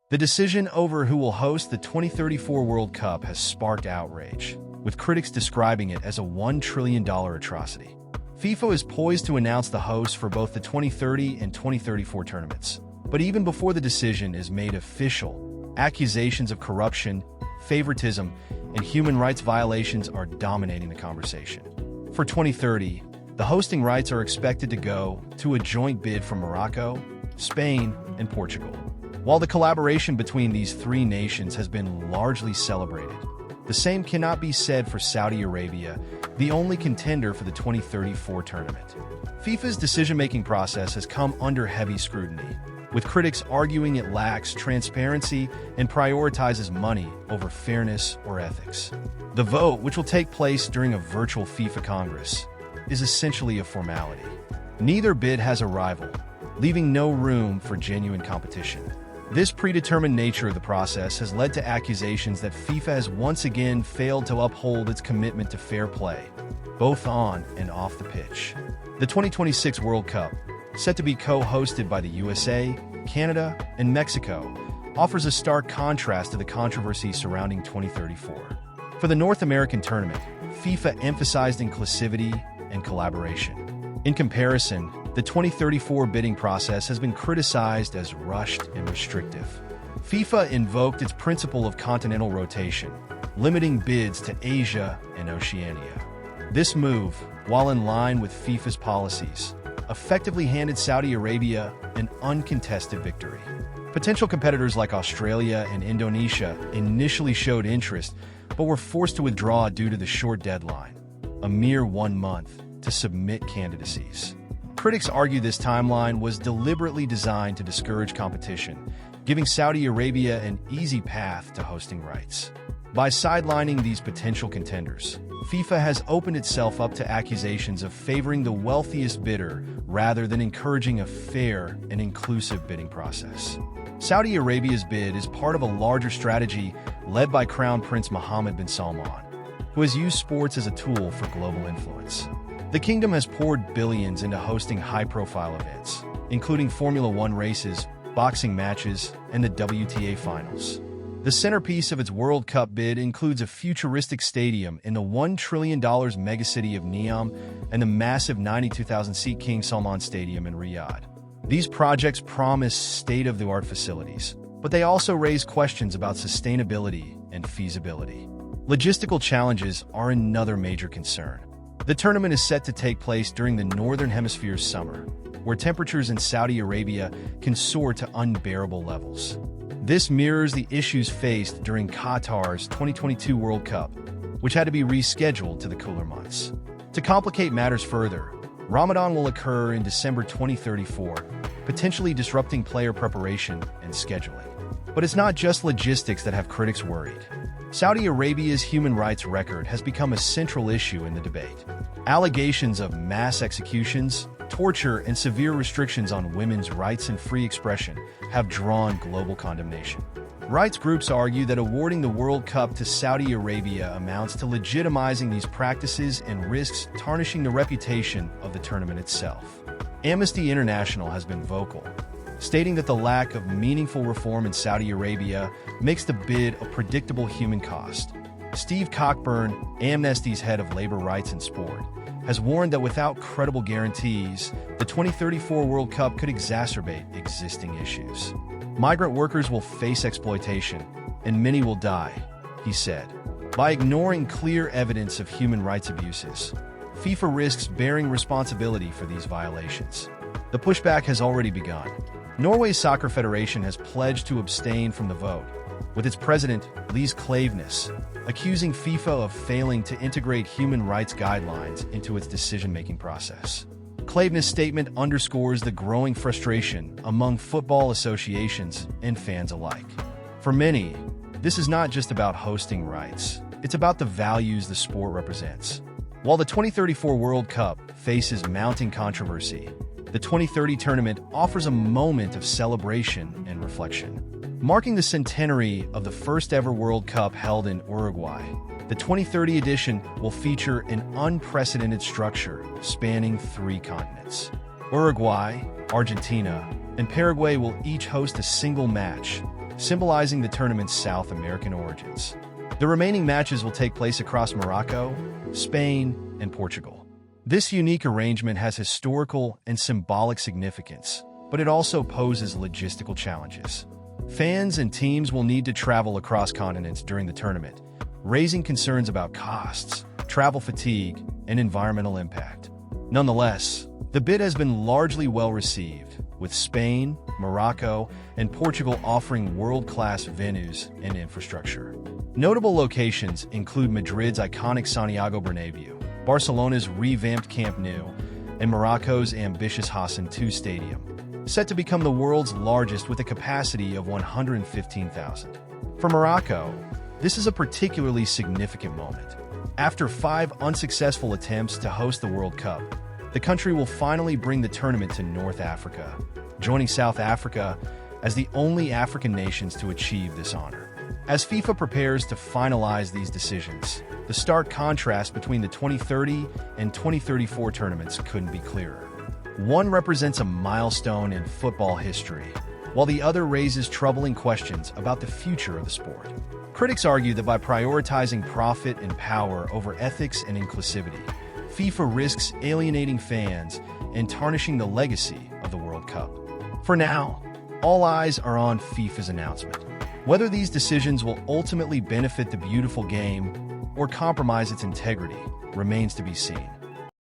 The decision over who will host the 2034 World Cup has sparked outrage, with critics describing it as a $1 trillion atrocity. FIFA is poised to announce the host for both the 2030 and 2034 tournaments. But even before the decision is made official, accusations of corruption, favoritism, and human rights violations are dominating the conversation. For 2030, the hosting rights are expected to go to a joint bid from Morocco, Spain, and Portugal. While the collaboration between these three nations has been largely celebrated, the same cannot be said for Saudi Arabia, the only contender for the 2034 tournament. FIFA's decision-making process has come under heavy scrutiny, with critics arguing it lacks transparency and prioritizes money over fairness or ethics. The vote, which will take place during a virtual FIFA Congress, is essentially a formality. Neither bid has a rival, leaving no room for genuine competition. This predetermined nature of the process has led to accusations that FIFA has once again failed to uphold its commitment to fair play, both on and off the pitch. The 2026 World Cup, set to be co-hosted by the USA, Canada, and Mexico, offers a stark contrast to the controversy surrounding 2034. For the North American tournament, FIFA emphasized inclusivity and collaboration. In comparison, the 2034 bidding process has been criticized as rushed and restrictive. FIFA invoked its principle of continental rotation, limiting bids to Asia and Oceania. This move, while in line with FIFA's policies, effectively handed Saudi Arabia an uncontested victory. Potential competitors like Australia and Indonesia initially showed interest, but were forced to withdraw due to the short deadline, a mere 1 month, to submit candidacies. Critics argue this timeline was deliberately designed to discourage competition, giving Saudi Arabia an easy path to hosting rights. By sidelining these potential contenders, FIFA has opened itself up to accusations of favoring the wealthiest bidder rather than encouraging a fair and inclusive bidding process. Saudi Arabia's bid is part of a larger strategy led by Crown Prince Mohammed bin Salman, who has used sports as a tool for global influence. The kingdom has poured billions into hosting high-profile events, including Formula One races, boxing matches, and the WTA finals. The centerpiece of its World Cup bid includes a futuristic stadium in the $1 trillion megacity of Neom and the massive 92,000-seat King Salman Stadium in Riyadh. These projects promise state-of-the-art facilities, but they also raise questions about sustainability and feasibility. Logistical challenges are another major concern. The tournament is set to take place during the Northern Hemisphere's summer, where temperatures in Saudi Arabia can soar to unbearable levels. This mirrors the issues faced during Qatar's 2022 World Cup, which had to be rescheduled to the cooler months. To complicate matters further, Ramadan will occur in December 2034, potentially disrupting player preparation and scheduling. But it's not just logistics that have critics worried. Saudi Arabia's human rights record has become a central issue in the debate. Allegations of mass executions, torture, and severe restrictions on women's rights and free expression have drawn global condemnation. Rights groups argue that awarding the World Cup to Saudi Arabia amounts to legitimizing these practices and risks tarnishing the reputation of the tournament itself. Amnesty International has been vocal, stating that the lack of meaningful reform in Saudi Arabia makes the bid a predictable human cost. Steve Cockburn, Amnesty's head of labor rights in sport, has warned that without credible guarantees, the 2034 World Cup could exacerbate existing issues. Migrant workers will face exploitation, and many will die, he said. By ignoring clear evidence of human rights abuses, FIFA risks bearing responsibility for these violations. The pushback has already begun. Norway's Soccer Federation has pledged to abstain from the vote, with its president, Lise Klaveness, accusing FIFA of failing to integrate human rights guidelines into its decision-making process. Klaveness' statement underscores the growing frustration among football associations and fans alike. For many, this is not just about hosting rights, it's about the values the sport represents. While the 2034 World Cup faces mounting controversy, the 2030 tournament offers a moment of celebration and reflection. Marking the centenary of the first-ever World Cup held in Uruguay, the 2030 edition will feature an unprecedented structure spanning 3 continents. Uruguay, Argentina, and Paraguay will each host a single match, symbolizing the tournament's South American origins. The remaining matches will take place across Morocco, Spain, and Portugal. This unique arrangement has historical and symbolic significance, but it also poses logistical challenges. Fans and teams will need to travel across continents during the tournament, raising concerns about costs, travel fatigue, and environmental impact. Nonetheless, the bid has been largely well received, with Spain, Morocco, and Portugal offering world-class venues and infrastructure. Notable locations include Madrid's iconic Santiago Bernabéu, Barcelona's revamped Camp Nou, and Morocco's ambitious Hassan II Stadium, set to become the world's largest with a capacity of 115,000. For Morocco, this is a particularly significant moment. After 5 unsuccessful attempts to host the World Cup, the country will finally bring the tournament to North Africa, joining South Africa as the only African nations to achieve this honor. As FIFA prepares to finalize these decisions, the stark contrast between the 2030 and 2034 tournaments couldn't be clearer. One represents a milestone in football history, while the other raises troubling questions about the future of the sport. Critics argue that by prioritizing profit and power over ethics and inclusivity, FIFA risks alienating fans and tarnishing the legacy of the World Cup. For now, all eyes are on FIFA's announcement. Whether these decisions will ultimately benefit the beautiful game or compromise its integrity remains to be seen.